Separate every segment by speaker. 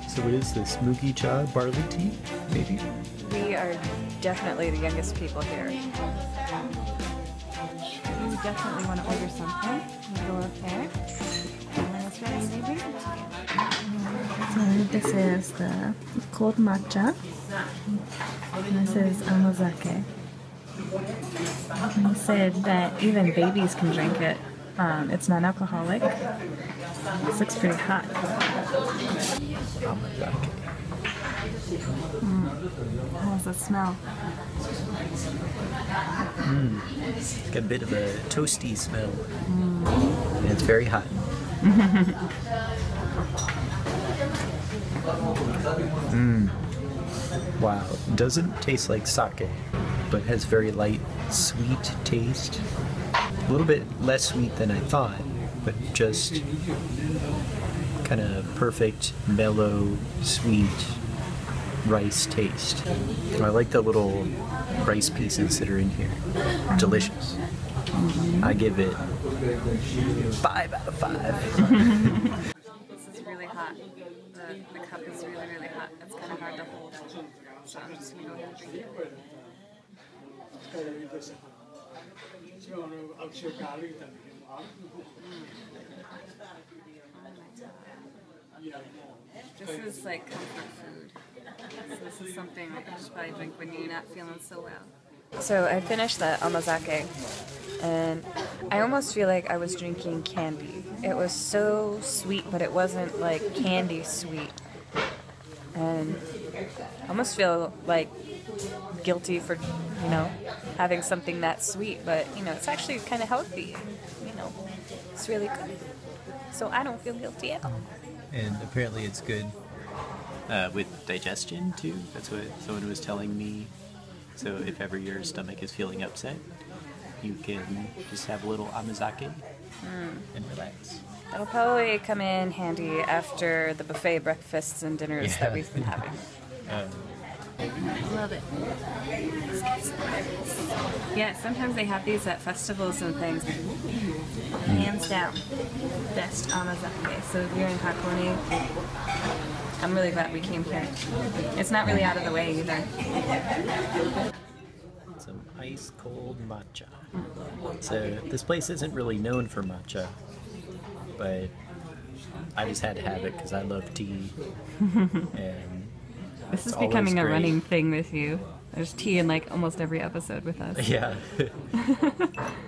Speaker 1: So what is this? Mugi-cha barley tea? Maybe?
Speaker 2: We are definitely the youngest people here. You definitely want to order something. You go up there. And when it's ready, they bring it to you. So this is the cold matcha. This is Amazake. He said that even babies can drink it. It's non-alcoholic. This looks pretty hot. How does it smell?
Speaker 1: It's got a bit of a toasty smell. And it's very hot. Wow, doesn't taste like sake, but has very light, sweet taste. A little bit less sweet than I thought, but just kind of perfect, mellow, sweet rice taste. I like the little rice pieces that are in here. Delicious. I give it 5 out of 5.
Speaker 2: This is really hot. The cup is really, really hot. It's kind of hard to hold. So I'm just going to go ahead and drink it. This is like comfort food. So this is something that you should probably drink when you're not feeling so well. So I finished that amazake, and I almost feel like I was drinking candy. It was so sweet, but it wasn't like candy sweet. And I almost feel like guilty for, you know, having something that sweet, but, you know, it's actually kind of healthy. You know, it's really good. So I don't feel guilty at all.
Speaker 1: And apparently it's good with digestion too. That's what someone was telling me. So if ever your stomach is feeling upset, you can just have a little amazake and relax.
Speaker 2: That'll probably come in handy after the buffet breakfasts and dinners that we've been having. Love it. Yeah, sometimes they have these at festivals and things. Hands down, best amazake. So if you're in Hakone, I'm really glad we came here. It's not really out of the way either.
Speaker 1: Some ice cold matcha. So this place isn't really known for matcha, but I just had to have it because I love tea. And
Speaker 2: this is becoming a running thing with you. There's tea in like almost every episode with us.
Speaker 1: Yeah.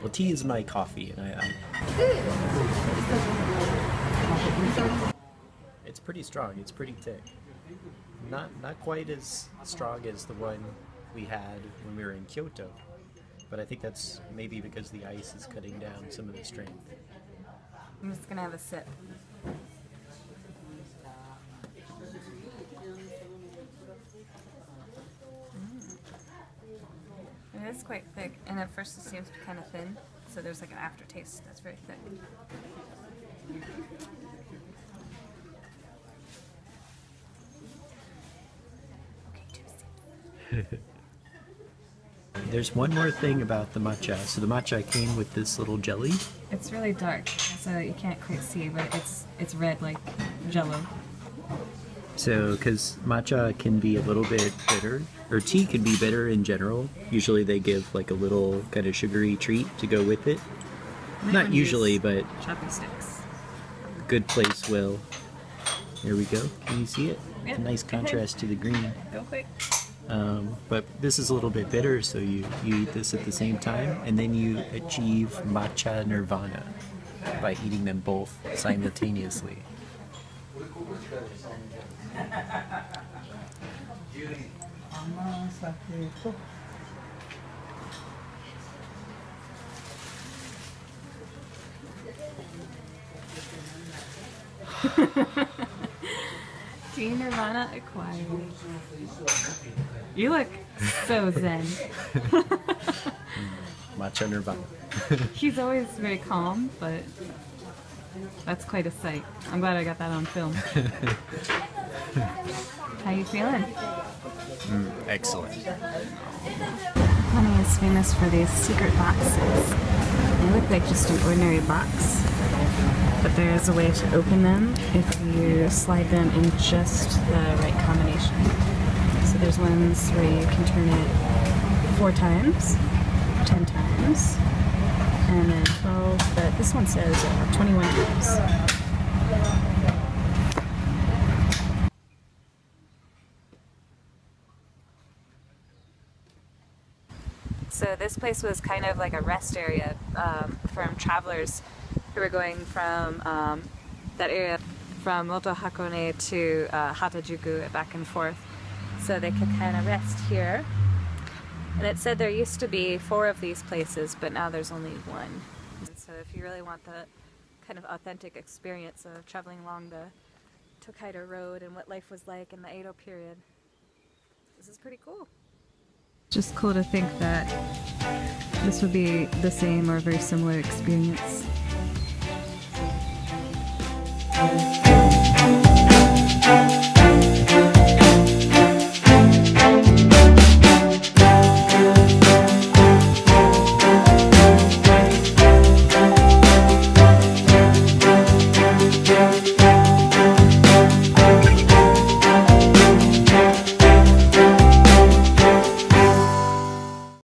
Speaker 1: Well, tea is my coffee, and it's pretty strong. It's pretty thick. Not quite as strong as the one we had when we were in Kyoto, but I think that's maybe because the ice is cutting down some of the strength.
Speaker 2: I'm just gonna have a sip. It is quite thick, and at first it seems kind of thin, so there's like an aftertaste that's very thick. Okay, 2 sips.
Speaker 1: There's one more thing about the matcha. So the matcha came with this little jelly.
Speaker 2: It's really dark, so you can't quite see, but it's red like Jello.
Speaker 1: So, because matcha can be a little bit bitter, or tea can be bitter in general. Usually they give like a little kind of sugary treat to go with it. Not usually, but
Speaker 2: choppy sticks.
Speaker 1: Good place will. There we go. Can you see it?
Speaker 2: Yeah.
Speaker 1: A nice contrast to the green.
Speaker 2: Go quick.
Speaker 1: But this is a little bit bitter, so you eat this at the same time, and then you achieve matcha nirvana by eating them both simultaneously.
Speaker 2: Tea Nirvana acquired. You look so zen.
Speaker 1: Matcha nirvana.
Speaker 2: He's always very calm, but that's quite a sight. I'm glad I got that on film. How you feeling?
Speaker 1: Excellent.
Speaker 2: Honey is famous for these secret boxes. They look like just an ordinary box, but there is a way to open them if you slide them in just the right combination. So there's ones where you can turn it 4 times, 10 times, and then 12, but this one says 21 times. So this place was kind of like a rest area from travelers who were going from that area from Noto Hakone to Hatajuku back and forth. So they could kind of rest here. And it said there used to be 4 of these places, but now there's only 1. And so if you really want the kind of authentic experience of traveling along the Tokaido Road and what life was like in the Edo period, this is pretty cool. Just cool to think that this would be the same or a very similar experience